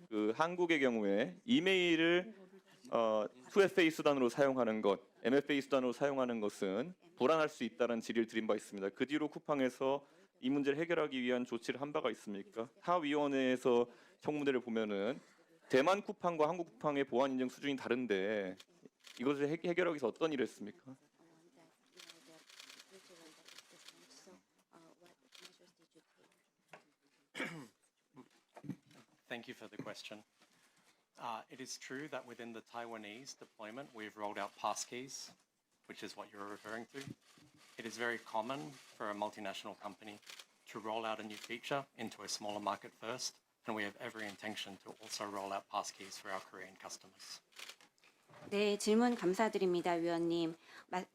그 한국의 경우에 이메일을 2FA 수단으로 사용하는 것, MFA 수단으로 사용하는 것은 불안할 수 있다는 질의를 드린 바 있습니다. 그 뒤로 쿠팡에서 이 문제를 해결하기 위한 조치를 한 바가 있습니까? 타 위원회에서 청문회를 보면은 대만 쿠팡과 한국 쿠팡의 보안 인증 수준이 다른데 이것을 해결하기 위해서 어떤 일을 했습니까? Thank you for the question. It is true that within the Taiwanese deployment, we've rolled out passkeys, which is what you're referring to. It is very common for a multinational company to roll out a new feature into a smaller market first, and we have every intention to also roll out passkeys for our Korean customers. 네, 질문 감사드립니다, 위원님.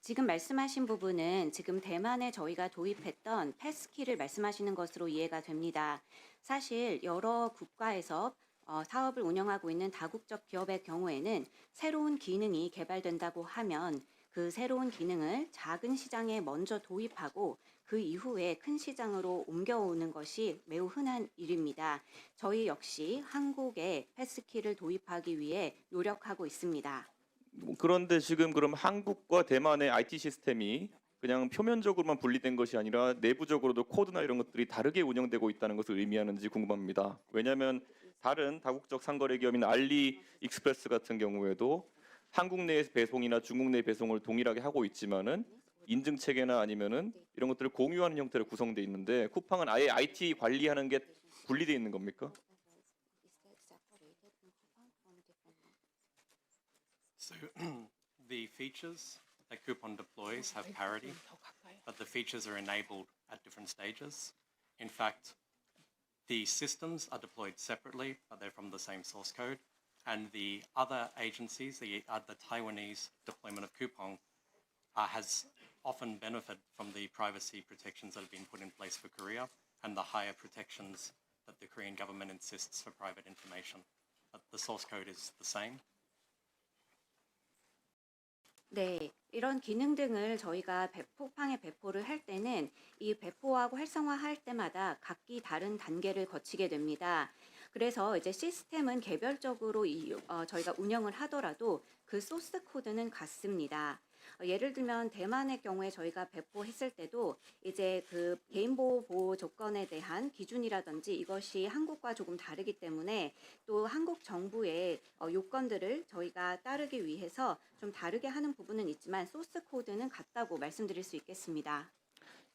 지금 말씀하신 부분은 지금 대만에 저희가 도입했던 패스키를 말씀하시는 것으로 이해가 됩니다. 사실 여러 국가에서 사업을 운영하고 있는 다국적 기업의 경우에는 새로운 기능이 개발된다고 하면 그 새로운 기능을 작은 시장에 먼저 도입하고 그 이후에 큰 시장으로 옮겨오는 것이 매우 흔한 일입니다. 저희 역시 한국에 패스키를 도입하기 위해 노력하고 있습니다. 그런데 지금 그럼 한국과 대만의 IT 시스템이 그냥 표면적으로만 분리된 것이 아니라 내부적으로도 코드나 이런 것들이 다르게 운영되고 있다는 것을 의미하는지 궁금합니다. 왜냐하면 다른 다국적 상거래 기업인 알리익스프레스 같은 경우에도 한국 내 배송이나 중국 내 배송을 동일하게 하고 있지만은 인증 체계나 아니면은 이런 것들을 공유하는 형태로 구성돼 있는데 쿠팡은 아예 IT 관리하는 게 분리돼 있는 겁니까? So the features that Coupon deploys have parity, but the features are enabled at different stages. In fact, the systems are deployed separately, but they're from the same source code. And the other agencies, the Taiwanese deployment of Coupon, has often benefited from the privacy protections that have been put in place for Korea and the higher protections that the Korean government insists for private information. But the source code is the same. 네, 이런 기능 등을 저희가 쿠팡에 배포를 할 때는 이 배포하고 활성화할 때마다 각기 다른 단계를 거치게 됩니다. 그래서 이제 시스템은 개별적으로 저희가 운영을 하더라도 그 소스 코드는 같습니다. 예를 들면 대만의 경우에 저희가 배포했을 때도 이제 그 개인보호 조건에 대한 기준이라든지 이것이 한국과 조금 다르기 때문에 또 한국 정부의 요건들을 저희가 따르기 위해서 좀 다르게 하는 부분은 있지만 소스 코드는 같다고 말씀드릴 수 있겠습니다.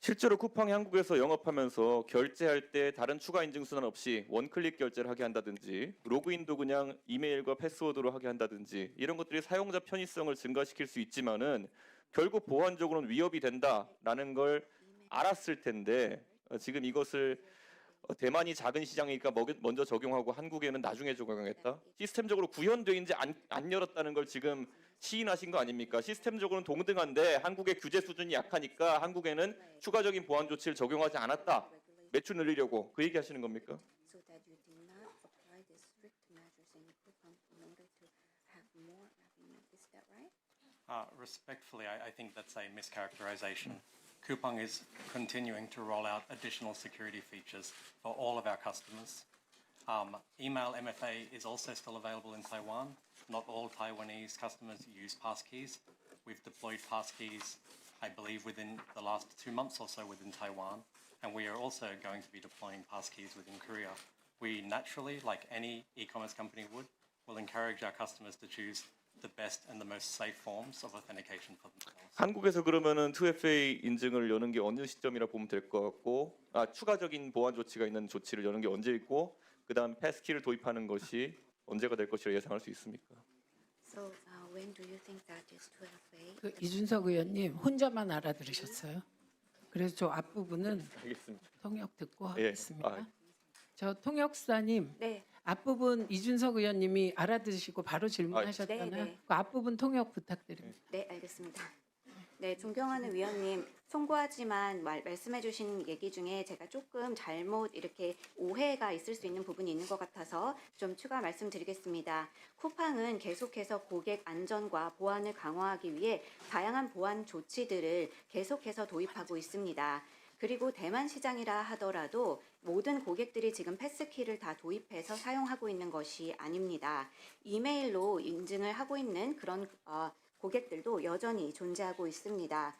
실제로 쿠팡이 한국에서 영업하면서 결제할 때 다른 추가 인증 수단 없이 원클릭 결제를 하게 한다든지 로그인도 그냥 이메일과 패스워드로 하게 한다든지 이런 것들이 사용자 편의성을 증가시킬 수 있지만은 결국 보안적으로는 위협이 된다라는 걸 알았을 텐데 지금 이것을 대만이 작은 시장이니까 먼저 적용하고 한국에는 나중에 적용하겠다. 시스템적으로 구현되는지 안 열었다는 걸 지금 시인하신 거 아닙니까? 시스템적으로는 동등한데 한국의 규제 수준이 약하니까 한국에는 추가적인 보안 조치를 적용하지 않았다. 매출 늘리려고 그 얘기 하시는 겁니까? So that you did not apply the strict measures in Coupang in order to have more revenue. Is that right? Respectfully, I think that's a mischaracterization. Coupang is continuing to roll out additional security features for all of our customers. Email MFA is also still available in Taiwan. Not all Taiwanese customers use passkeys. We've deployed passkeys, I believe, within the last 2 months or so within Taiwan, and we are also going to be deploying passkeys within Korea. We naturally, like any e-commerce company would, will encourage our customers to choose the best and the most safe forms of authentication for themselves. 한국에서 그러면은 2FA 인증을 여는 게 어느 시점이라 보면 될 것 같고, 추가적인 보안 조치가 있는 조치를 여는 게 언제 있고, 그다음 패스키를 도입하는 것이 언제가 될 것이라 예상할 수 있습니까? So when do you think that is 2FA? 그 이준석 의원님 혼자만 알아들으셨어요. 그래서 저 앞부분은 알겠습니다. 통역 듣고 예, 하겠습니다. 저 통역사님 네, 앞부분 이준석 의원님이 알아들으시고 바로 질문하셨잖아요. 네, 네. 그 앞부분 통역 부탁드립니다. 네, 알겠습니다. 네, 존경하는 위원님, 송구하지만 말씀해주신 얘기 중에 제가 조금 잘못 이렇게 오해가 있을 수 있는 부분이 있는 것 같아서 좀 추가 말씀드리겠습니다. 쿠팡은 계속해서 고객 안전과 보안을 강화하기 위해 다양한 보안 조치들을 계속해서 도입하고 있습니다. 그리고 대만 시장이라 하더라도 모든 고객들이 지금 패스키를 다 도입해서 사용하고 있는 것이 아닙니다. 이메일로 인증을 하고 있는 그런 고객들도 여전히 존재하고 있습니다.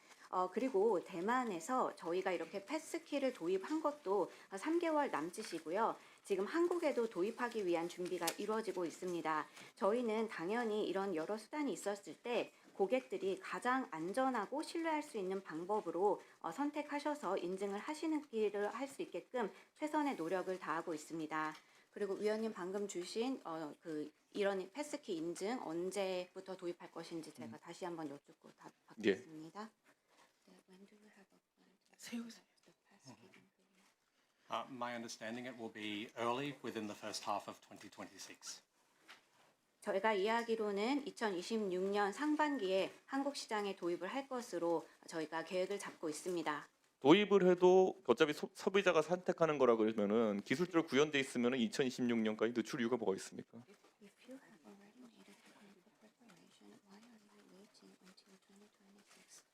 그리고 대만에서 저희가 이렇게 패스키를 도입한 것도 3개월 남짓이고요. 지금 한국에도 도입하기 위한 준비가 이루어지고 있습니다. 저희는 당연히 이런 여러 수단이 있었을 때 고객들이 가장 안전하고 신뢰할 수 있는 방법으로 선택하셔서 인증을 하시는 길을 할 수 있게끔 최선의 노력을 다하고 있습니다. 그리고 위원님 방금 주신 이런 패스키 인증 언제부터 도입할 것인지 제가 다시 한번 여쭙고 답받겠습니다. When do you have a plan to 세우세요. the Passkey? My understanding it will be early within the first half of 2026. 저희가 이야기로는 2026년 상반기에 한국 시장에 도입을 할 것으로 저희가 계획을 잡고 있습니다. 도입을 해도 어차피 소비자가 선택하는 거라 그러면은 기술적으로 구현돼 있으면은 2026년까지 늦출 이유가 뭐가 있습니까? If you have already made a technical preparation, why are you waiting until 2026?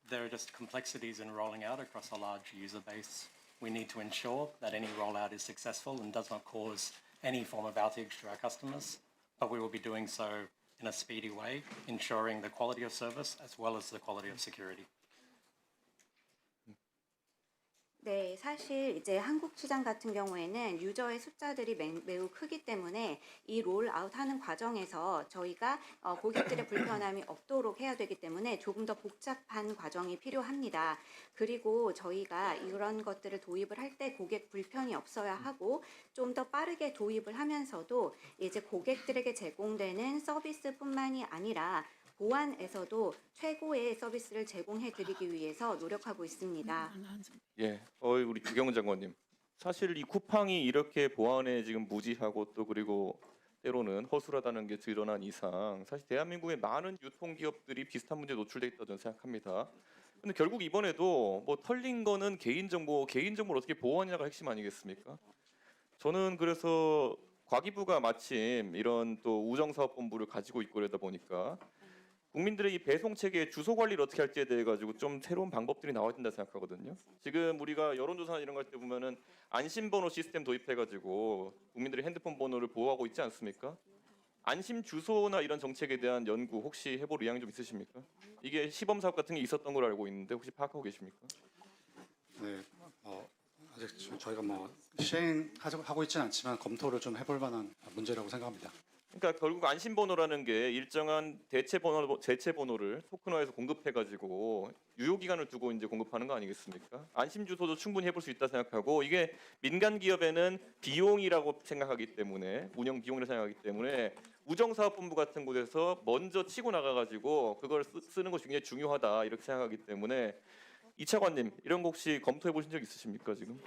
There are just complexities in rolling out across a large user base. We need to ensure that any rollout is successful and does not cause any form of outage to our customers, but we will be doing so in a speedy way, ensuring the quality of service as well as the quality of security. 네, 사실 이제 한국 시장 같은 경우에는 유저의 숫자들이 매우 크기 때문에 이 롤아웃하는 과정에서 저희가 고객들의 불편함이 없도록 해야 되기 때문에 조금 더 복잡한 과정이 필요합니다. 그리고 저희가 이런 것들을 도입을 할 때 고객 불편이 없어야 하고 좀 더 빠르게 도입을 하면서도 이제 고객들에게 제공되는 서비스뿐만이 아니라 보안에서도 최고의 서비스를 제공해 드리기 위해서 노력하고 있습니다. 예, 우리 주경 장관님. 사실 이 쿠팡이 이렇게 보안에 지금 무지하고 또 그리고 때로는 허술하다는 게 드러난 이상 사실 대한민국의 많은 유통기업들이 비슷한 문제에 노출돼 있다고 저는 생각합니다. 근데 결국 이번에도 뭐 털린 거는 개인정보를 어떻게 보호하느냐가 핵심 아니겠습니까? 저는 그래서 과기부가 마침 이런 또 우정사업본부를 가지고 있고 그러다 보니까 국민들의 이 배송 체계의 주소 관리를 어떻게 할지에 대해 가지고 좀 새로운 방법들이 나와야 된다 생각하거든요. 지금 우리가 여론조사나 이런 거 할 때 보면은 안심번호 시스템 도입해 가지고 국민들의 핸드폰 번호를 보호하고 있지 않습니까? 안심 주소나 이런 정책에 대한 연구 혹시 해볼 의향이 좀 있으십니까? 이게 시범 사업 같은 게 있었던 걸로 알고 있는데 혹시 파악하고 계십니까? 네, 아직 저희가 시행하고 있지는 않지만 검토를 좀 해볼 만한 문제라고 생각합니다. 그러니까 결국 안심번호라는 게 일정한 대체번호를 토큰화해서 공급해가지고 유효 기간을 두고 이제 공급하는 거 아니겠습니까? 안심 주소도 충분히 해볼 수 있다 생각하고 이게 민간 기업에는 비용이라고 생각하기 때문에 운영 비용이라고 생각하기 때문에 우정사업본부 같은 곳에서 먼저 치고 나가가지고 그걸 쓰는 것이 굉장히 중요하다 이렇게 생각하기 때문에 이 차관님 이런 거 혹시 검토해 보신 적 있으십니까 지금?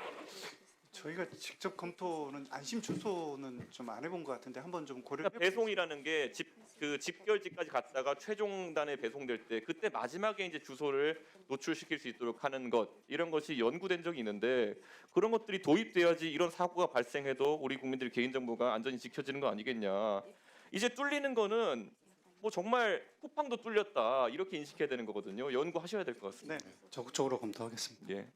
저희가 직접 검토는 안심 주소는 좀 안 해본 것 같은데 한번 좀 고려. 그러니까 배송이라는 게 집결지까지 갔다가 최종단에 배송될 때 그때 마지막에 이제 주소를 노출시킬 수 있도록 하는 것 이런 것이 연구된 적이 있는데 그런 것들이 도입돼야지 이런 사고가 발생해도 우리 국민들 개인정보가 안전히 지켜지는 거 아니겠냐. 이제 뚫리는 거는 뭐 정말 쿠팡도 뚫렸다 이렇게 인식해야 되는 거거든요. 연구하셔야 될 것 같습니다. 네. 적극적으로 검토하겠습니다. 예.